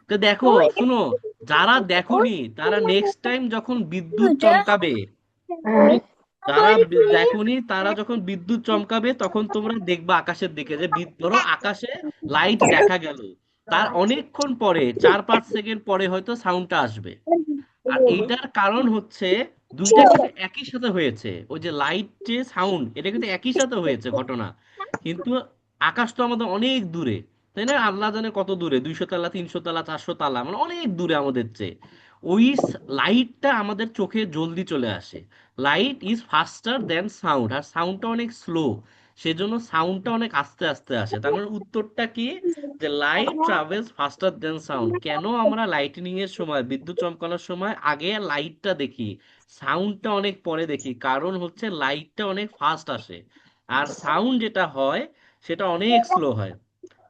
তো দেখো, শুনো, যারা দেখোনি তারা নেক্সট টাইম যখন বিদ্যুৎ চমকাবে, দেখোনি তারা যখন বিদ্যুৎ চমকাবে তখন তোমরা দেখবা আকাশের দিকে, যে ধরো আকাশে লাইট দেখা গেল, তার অনেকক্ষণ পরে 4-5 সেকেন্ড পরে হয়তো সাউন্ডটা আসবে। আর এইটার কারণ হচ্ছে দুইটা কিন্তু একই সাথে হয়েছে, ওই যে লাইট যে সাউন্ড, এটা কিন্তু একই সাথে হয়েছে ঘটনা। কিন্তু আকাশ তো আমাদের অনেক দূরে, তাই না? আল্লাহ জানে কত দূরে, 200 তলা, 300 তলা, 400 তলা, মানে অনেক দূরে আমাদের চেয়ে। ওই লাইটটা আমাদের চোখে জলদি চলে আসে। Light is faster than sound, আর সাউন্ডটা অনেক স্লো, সেজন্য সাউন্ডটা অনেক আস্তে আস্তে আসে। তার মানে উত্তরটা কি, যে লাইট ট্রাভেলস ফাস্টার দেন সাউন্ড। কেন আমরা লাইটনিং এর সময়, বিদ্যুৎ চমকানোর সময় আগে লাইটটা দেখি, সাউন্ডটা অনেক পরে দেখি? কারণ হচ্ছে লাইটটা অনেক ফাস্ট আসে, আর সাউন্ড যেটা হয় সেটা অনেক স্লো হয়।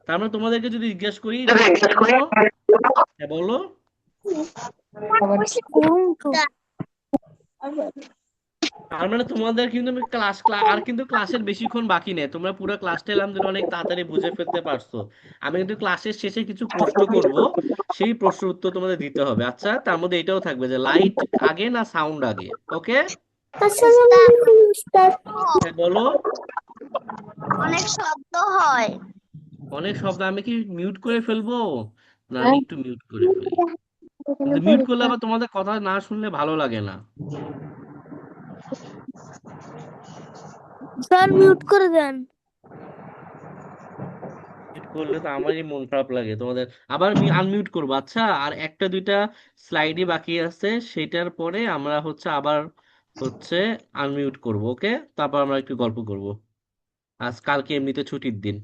তার মানে তোমাদেরকে যদি জিজ্ঞেস করি যে কেন, হ্যাঁ বলো। তার মানে তোমাদের কিন্তু আমি আর কিন্তু ক্লাসের বেশিক্ষণ বাকি নেই, তোমরা পুরো ক্লাসটা আলহামদুলিল্লাহ অনেক তাড়াতাড়ি বুঝে ফেলতে পারছো। আমি কিন্তু ক্লাসের শেষে কিছু প্রশ্ন করব, সেই প্রশ্নের উত্তর তোমাদের দিতে হবে। আচ্ছা, তার মধ্যে এটাও থাকবে যে লাইট আগে না সাউন্ড আগে। ওকে, হ্যাঁ বলো। অনেক শব্দ হয়। অনেক শব্দ, আমি কি মিউট করে ফেলবো? না, আমি একটু মিউট করে ফেলি, কিন্তু মিউট করলে আবার তোমাদের কথা না শুনলে ভালো লাগে না। স্যার মিউট করে দেন। মিউট করলে তো আমারই মন খারাপ লাগে তোমাদের। আবার আমি আনমিউট করবো। আচ্ছা, আর একটা দুইটা স্লাইডই বাকি আছে, সেটার পরে আমরা হচ্ছে আবার হচ্ছে আনমিউট করব। ওকে, তারপর আমরা একটু গল্প করব। আজ কালকে এমনিতে ছুটির দিন।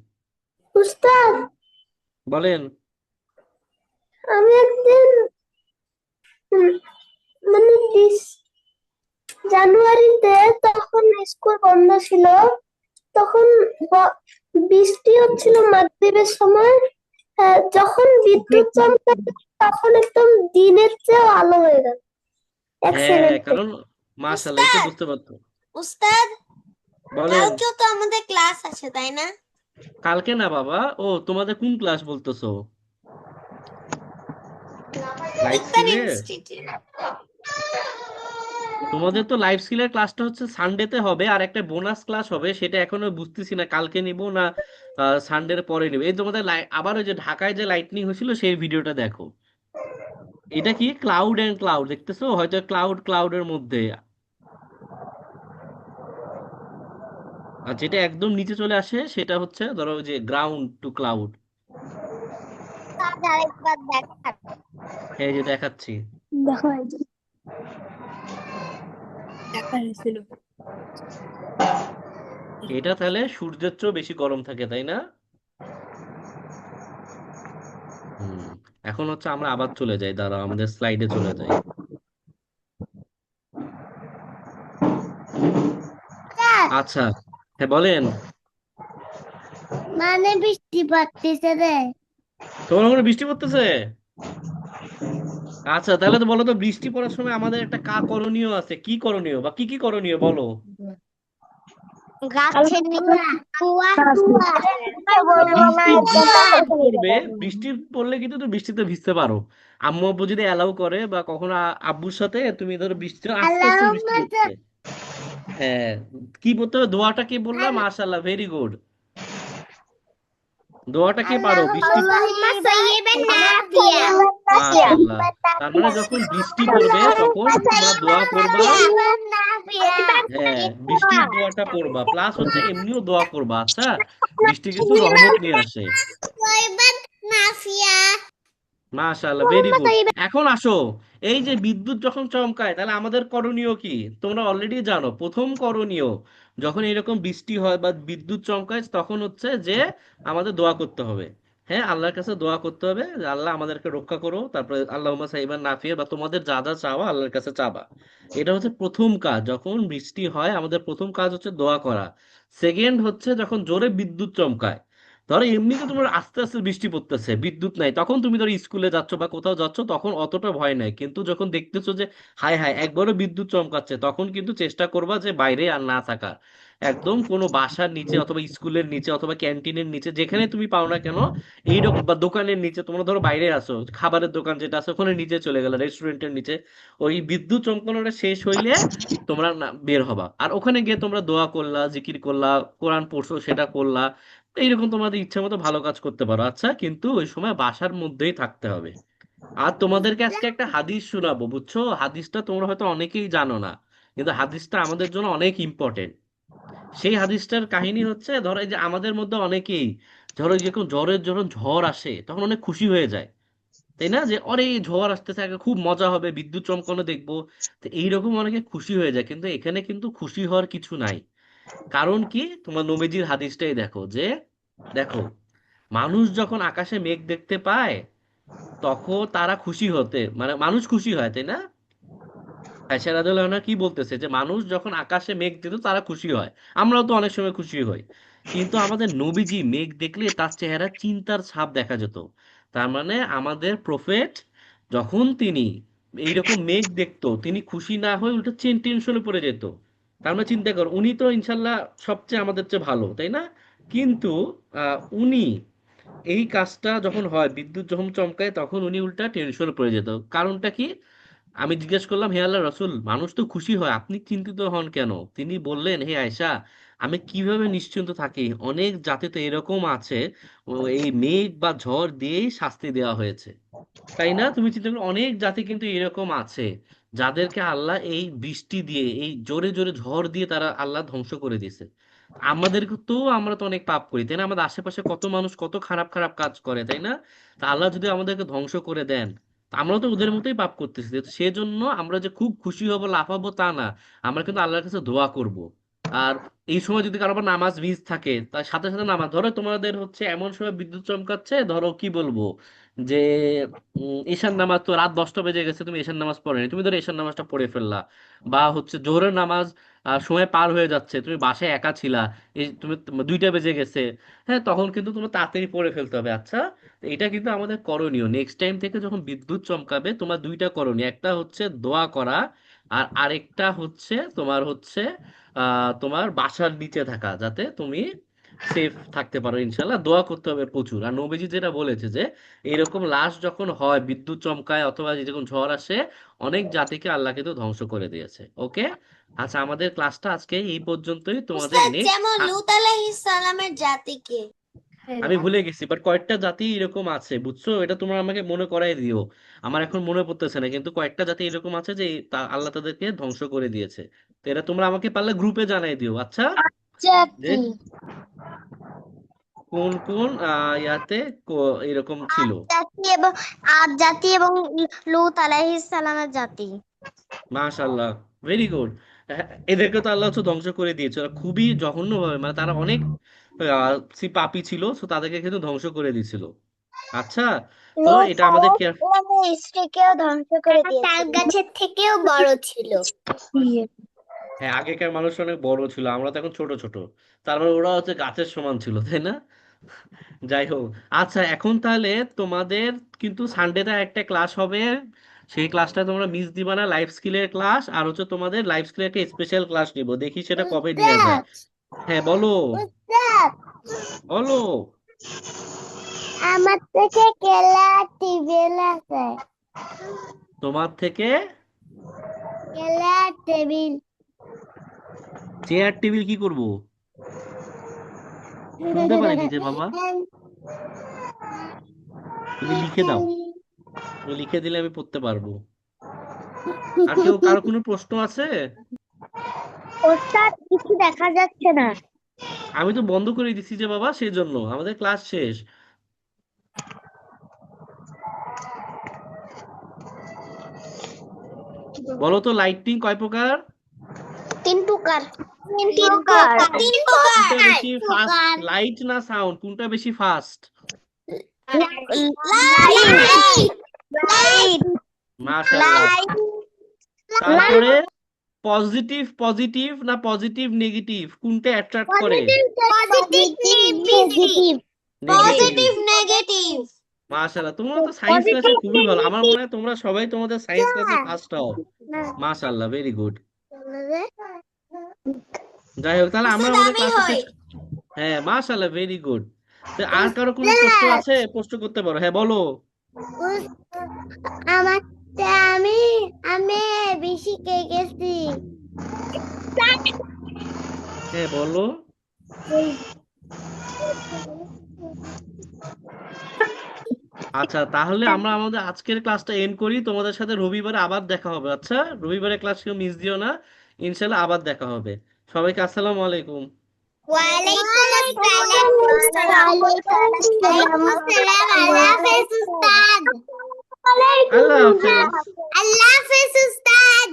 উস্তাদ, বলেন। আমি একদিন উম, মানে জানুয়ারিতে তখন স্কুল বন্ধ ছিল, তখন বৃষ্টি হচ্ছিল মাগরিবের সময়। যখন বিদ্যুৎ চমকালো তখন একদম দিনের চেয়ে আলো হয়ে গেল এক হ্যাঁ, সেকেন্ড। কারণ মাশাআল্লাহ, একটু উস্তাদ, বুঝতে পারতো। উস্তাদ, বলেন। কালকেও তো আমাদের ক্লাস আছে, তাই না? কালকে না বাবা, ও তোমাদের কোন ক্লাস বলতেছো? লাইফ বিজ্ঞান স্কিলের? ইনস্টিটিউট। তোমাদের তো লাইফ স্কিলের ক্লাসটা হচ্ছে সানডেতে হবে, আর একটা বোনাস ক্লাস হবে, সেটা এখনো বুঝতেছি না কালকে নিব না সানডের পরে নিব। এই তোমাদের আবার ওই যে ঢাকায় যে লাইটনিং হয়েছিল সেই ভিডিওটা দেখো। এটা কি ক্লাউড এন্ড ক্লাউড দেখতেছো? হয়তো ক্লাউডের মধ্যে, আর যেটা একদম নিচে চলে আসে সেটা হচ্ছে ধরো ওই যে গ্রাউন্ড টু ক্লাউড। আরেকবার দেখান। এই যে দেখাচ্ছি। দেখা হয়েছে, দেখা হয়েছিল। এটা তাহলে সূর্যের চেয়েও বেশি গরম থাকে, তাই না? এখন হচ্ছে আমরা আবার চলে যাই, দাঁড়াও আমাদের স্লাইডে চলে যাই। আচ্ছা, হ্যাঁ বলেন। মানে বৃষ্টি পড়তেছে রে। তোমার ওখানে বৃষ্টি পড়তেছে? আচ্ছা, তাহলে তো বলো তো, বৃষ্টি পড়ার সময় আমাদের একটা করণীয় আছে। কি করণীয় বা কি কি করণীয় বলো? গাছের নিচে কুয়া বৃষ্টি পড়বে, বৃষ্টি পড়লে কিন্তু তুমি বৃষ্টিতে ভিজতে পারো। আম্মু আব্বু যদি অ্যালাউ করে, বা কখনো আব্বুর সাথে তুমি ধরো বৃষ্টি আস্তে আস্তে বৃষ্টি হচ্ছে, হ্যাঁ, কি বলতে হবে? দোয়াটা কি বললাম? মাশাআল্লাহ, ভেরি গুড। দোয়াটা কি পারো? বৃষ্টি, মাশাআল্লাহ। তার মানে যখন বৃষ্টি পড়বে তখন তোমরা দোয়া করবা। হ্যাঁ, বৃষ্টির দোয়াটা পড়বা, প্লাস হচ্ছে এমনিও দোয়া করবা। আচ্ছা, বৃষ্টি কিন্তু রহমত নিয়ে আসে। মাশাআল্লাহ, ভেরি গুড। এখন আসো, এই যে বিদ্যুৎ যখন চমকায়, তাহলে আমাদের করণীয় কি? তোমরা অলরেডি জানো। প্রথম করণীয়, যখন এরকম বৃষ্টি হয় বা বিদ্যুৎ চমকায়, তখন হচ্ছে যে আমাদের দোয়া করতে হবে। হ্যাঁ, আল্লাহর কাছে দোয়া করতে হবে যে আল্লাহ আমাদেরকে রক্ষা করো। তারপরে আল্লাহুম্মা সাইবান নাফিয়া, বা তোমাদের যা যা চাওয়া আল্লাহর কাছে চাবা। এটা হচ্ছে প্রথম কাজ। যখন বৃষ্টি হয় আমাদের প্রথম কাজ হচ্ছে দোয়া করা। সেকেন্ড হচ্ছে যখন জোরে বিদ্যুৎ চমকায়, ধরো এমনিতে তোমার আস্তে আস্তে বৃষ্টি পড়তেছে, বিদ্যুৎ নাই, তখন তুমি ধরো স্কুলে যাচ্ছ বা কোথাও যাচ্ছ, তখন অতটা ভয় নাই। কিন্তু যখন দেখতেছো যে হায় হায় একবারও বিদ্যুৎ চমকাচ্ছে, তখন কিন্তু চেষ্টা করবা যে বাইরে আর না থাকার। একদম কোনো বাসার নিচে অথবা স্কুলের নিচে অথবা ক্যান্টিনের নিচে, যেখানে তুমি পাও না কেন, এইরকম, বা দোকানের নিচে, তোমরা ধরো বাইরে আসো, খাবারের দোকান যেটা আছে ওখানে নিচে চলে গেলে, রেস্টুরেন্টের নিচে, ওই বিদ্যুৎ চমকানোটা শেষ হইলে তোমরা বের হবা। আর ওখানে গিয়ে তোমরা দোয়া করলা, জিকির করলা, কোরআন পড়ছো, সেটা করলা। এইরকম তোমাদের ইচ্ছা মতো ভালো কাজ করতে পারো। আচ্ছা, কিন্তু ওই সময় বাসার মধ্যেই থাকতে হবে। আর তোমাদেরকে আজকে একটা হাদিস শোনাবো, বুঝছো? হাদিসটা তোমরা হয়তো অনেকেই জানো না, কিন্তু হাদিসটা আমাদের জন্য অনেক ইম্পর্টেন্ট। সেই হাদিসটার কাহিনী হচ্ছে, ধরো এই যে আমাদের মধ্যে অনেকেই, ধরো এই যে কোনো জ্বরের জন্য ঝড় আসে তখন অনেক খুশি হয়ে যায়, তাই না? যে অরে এই ঝড় আসতেছে, আগে খুব মজা হবে, বিদ্যুৎ চমকানো দেখবো। তো এইরকম অনেকে খুশি হয়ে যায়, কিন্তু এখানে কিন্তু খুশি হওয়ার কিছু নাই। কারণ কি? তোমার নবীজির হাদিসটাই দেখো, যে দেখো, মানুষ যখন আকাশে মেঘ দেখতে পায় তখন তারা খুশি হতে, মানে মানুষ খুশি হয়, তাই না? আয়েশা রাদিয়াল্লাহু আনহা কি বলতেছে, যে মানুষ যখন আকাশে মেঘ দিত তারা খুশি হয়। আমরাও তো অনেক সময় খুশি হই। কিন্তু আমাদের নবীজি মেঘ দেখলে তার চেহারা চিন্তার ছাপ দেখা যেত। তার মানে আমাদের প্রফেট যখন তিনি এইরকম মেঘ দেখতো, তিনি খুশি না হয়ে উল্টো টেনশনে পড়ে যেত। তার মানে চিন্তা কর, উনি তো ইনশাল্লাহ সবচেয়ে আমাদের চেয়ে ভালো, তাই না? কিন্তু উনি এই কাজটা যখন হয়, বিদ্যুৎ যখন চমকায়, তখন উনি উল্টা টেনশনে পড়ে যেত। কারণটা কি? আমি জিজ্ঞেস করলাম, হে আল্লাহ রসুল, মানুষ তো খুশি হয়, আপনি চিন্তিত হন কেন? তিনি বললেন, হে আয়সা, আমি কিভাবে নিশ্চিন্ত থাকি? অনেক জাতি তো এরকম আছে, এই মেঘ বা ঝড় দিয়েই শাস্তি দেওয়া হয়েছে, তাই না? তুমি চিন্তা করো, অনেক জাতি কিন্তু এরকম আছে যাদেরকে আল্লাহ এই বৃষ্টি দিয়ে, এই জোরে জোরে ঝড় দিয়ে তারা আল্লাহ ধ্বংস করে দিয়েছে। আমাদেরকে তো, আমরা তো অনেক পাপ করি, তাই না? আমাদের আশেপাশে কত মানুষ কত খারাপ খারাপ কাজ করে, তাই না? তা আল্লাহ যদি আমাদেরকে ধ্বংস করে দেন, তা আমরা তো ওদের মতোই পাপ করতেছি। তো সেজন্য আমরা যে খুব খুশি হব, লাফাবো, তা না। আমরা কিন্তু আল্লাহর কাছে দোয়া করব। আর এই সময় যদি কারো আবার নামাজ মিস থাকে, তার সাথে সাথে নামাজ, ধরো তোমাদের হচ্ছে এমন সময় বিদ্যুৎ চমকাচ্ছে, ধরো কি বলবো, যে ঈশান নামাজ তো রাত 10টা বেজে গেছে, তুমি ঈশান নামাজ পড়োনি, তুমি ধরো ঈশান নামাজটা পড়ে ফেললা। বা হচ্ছে জোহরের নামাজ, সময় পার হয়ে যাচ্ছে, তুমি বাসায় একা ছিলা, এই তুমি 2টা বেজে গেছে, হ্যাঁ, তখন কিন্তু তোমার তাড়াতাড়ি পড়ে ফেলতে হবে। আচ্ছা, তো এটা কিন্তু আমাদের করণীয়। নেক্সট টাইম থেকে যখন বিদ্যুৎ চমকাবে, তোমার দুইটা করণীয়, একটা হচ্ছে দোয়া করা, আর আরেকটা হচ্ছে তোমার হচ্ছে তোমার বাসার নিচে থাকা, যাতে তুমি সেফ থাকতে পারো। ইনশাল্লাহ দোয়া করতে হবে প্রচুর। আর নবীজি যেটা বলেছে, যে এরকম লাশ যখন হয়, বিদ্যুৎ চমকায় অথবা যখন ঝড় আসে, অনেক জাতিকে আল্লাহ কিন্তু ধ্বংস করে দিয়েছে। ওকে, আচ্ছা, আমাদের ক্লাসটা আজকে এই পর্যন্তই। তোমাদের উস্তাদ, নেক্সট, যেমন লূত আলাইহিস সালামের জাতিকে আমি ভুলে গেছি, বাট কয়েকটা জাতি এরকম আছে, বুঝছো? এটা তোমরা আমাকে মনে করাই দিও। আমার এখন মনে পড়তেছে না, কিন্তু কয়েকটা জাতি এরকম আছে যে আল্লাহ তাদেরকে ধ্বংস করে দিয়েছে। তো এটা তোমরা আমাকে পারলে গ্রুপে জানাই দিও, আচ্ছা? যে জাতি কোন কোন ইয়াতে এরকম ছিল। জাতি এবং আদ জাতি এবং লূত আলাইহিস সালামের জাতি। মাশাআল্লাহ, ভেরি গুড। এদেরকে তো আল্লাহ হচ্ছে ধ্বংস করে দিয়েছে, ওরা খুবই জঘন্য ভাবে, মানে তারা অনেক পাপী ছিল, তো তাদেরকে কিন্তু ধ্বংস করে দিয়েছিল। আচ্ছা, তো লূত এটা আমাদের আলাইহিস স্ত্রীকেও ধ্বংস করে দিয়েছিল। তাল গাছের থেকেও বড় ছিল। হ্যাঁ, আগেকার মানুষ অনেক বড় ছিল, আমরা তো এখন ছোট ছোট। তার মানে ওরা হচ্ছে গাছের সমান ছিল, তাই না? যাই হোক, আচ্ছা এখন তাহলে তোমাদের কিন্তু সানডেতে একটা ক্লাস হবে, সেই ক্লাসটা তোমরা মিস দিবা না, লাইফ স্কিলের ক্লাস। আর হচ্ছে তোমাদের লাইফ স্কিলের একটা স্পেশাল ক্লাস নিব, দেখি সেটা কবে নেওয়া যায়। হ্যাঁ বলো, উস্তাদ, বলো। আমার থেকে কেলা টেবিল আছে। তোমার থেকে কেলা টেবিল। চেয়ার টেবিল কি করব? শুনতে পারি কি যে বাবা? তুমি লিখে দাও, তুমি লিখে দিলে আমি পড়তে পারবো। আর কেউ কারো কোনো প্রশ্ন আছে? উস্তাদ, কিছু দেখা যাচ্ছে না। আমি তো বন্ধ করে দিছি যে বাবা, সেই জন্য আমাদের ক্লাস শেষ। বলো তো, লাইটিং কয় প্রকার? 3 প্রকার। তিন প্রকার। কোনটা বেশি ফাস্ট, লাইট না সাউন্ড, কোনটা বেশি ফাস্ট? লাইট। মাশাআল্লাহ। তারপরে পজিটিভ পজিটিভ না পজিটিভ নেগেটিভ, কোনটা অ্যাট্রাক্ট করে? পজিটিভ। Positive negative. মাশাআল্লাহ, তোমরা তো সায়েন্স ক্লাসে খুবই ভালো, আমার মনে হয় তোমরা সবাই তোমাদের সায়েন্স ক্লাসে ফার্স্ট হও। মাশাআল্লাহ, ভেরি গুড। যাই হোক, তাহলে আমরা আমাদের আমি ক্লাসে হই। শেষ। হ্যাঁ মাশাআল্লাহ, ভেরি গুড। তো আর কারো কোনো প্রশ্ন আছে? প্রশ্ন করতে পারো, হ্যাঁ বলো। আমার আমি আমি বেশি কে গেছি। হ্যাঁ বলো। আচ্ছা তাহলে আমরা আমাদের আজকের ক্লাসটা এন্ড করি, তোমাদের সাথে রবিবারে আবার দেখা হবে। আচ্ছা, রবিবারে ক্লাস কেউ মিস দিও না, ইনশাল্লাহ আবার দেখা হবে। সবাইকে আসসালামু আলাইকুম। ওয়ালাইকুম আসসালাম। ওয়ালাইকুম আসসালাম। আল্লাহ হাফেজ উস্তাদ। আল্লাহ হাফেজ। আল্লাহ হাফেজ উস্তাদ।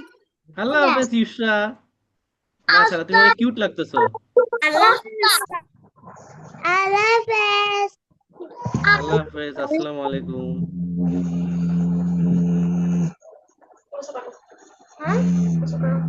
আল্লাহ হাফেজ ইউসরা। মাশাআল্লাহ, তুমি অনেক কিউট লাগতেছো। আল্লাহ আল্লাহ হাফেজ। আল্লাহ হাফেজ, আসসালামু আলাইকুম।